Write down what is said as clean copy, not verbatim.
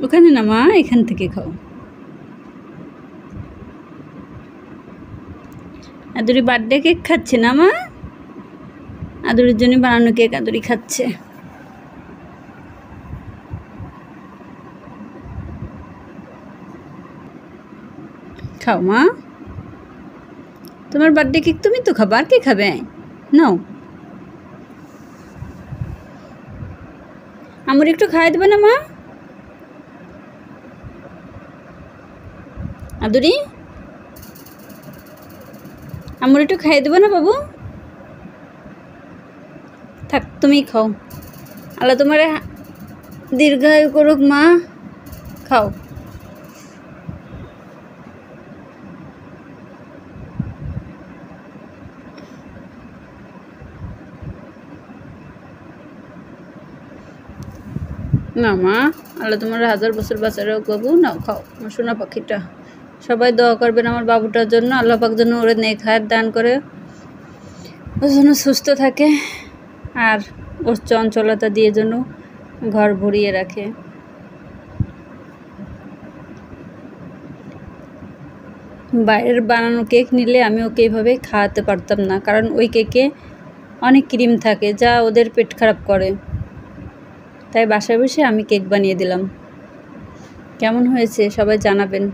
ওখানে না মা, এখান থেকে খাও। আদুরি বার্থডে কেক খাচ্ছে না মা? আদুরির জন্য বানানো কেক আদুরি খাচ্ছে। খাও মা, তোমার বার্থডে কেক তুমি তো খাবা, আর কে খাবে? নাও, আমার একটু খাওয়াই দেবে না মা? আদুরি, আমার একটু খাইয়ে দেবে না বাবু? থাক, তুমি খাও, আল্লাহ তোমার দীর্ঘায়ু করুক মা। খাও। না মা, আল্লাহ তোমার 1000 বছর বাঁচার হোক বাবু। নাও, খাও আমার সোনা পাখিটা। সবাই দোয়া করবেন আমার বাবুটার জন্য, আল্লাহ পাক যেন ওরে নেক হায়াত দান করে, ও যেন সুস্থ থাকে আর ওর চঞ্চলতা দিয়ে যেন ঘর ভরিয়ে রাখে। বাইরের বানানো কেক নিলে আমি ওকে এইভাবে খাওয়াতে পারতাম না, কারণ ওই কেকে অনেক ক্রিম থাকে যা ওদের পেট খারাপ করে। তাই বাসায় বসে আমি কেক বানিয়ে দিলাম। কেমন হয়েছে সবাই জানাবেন।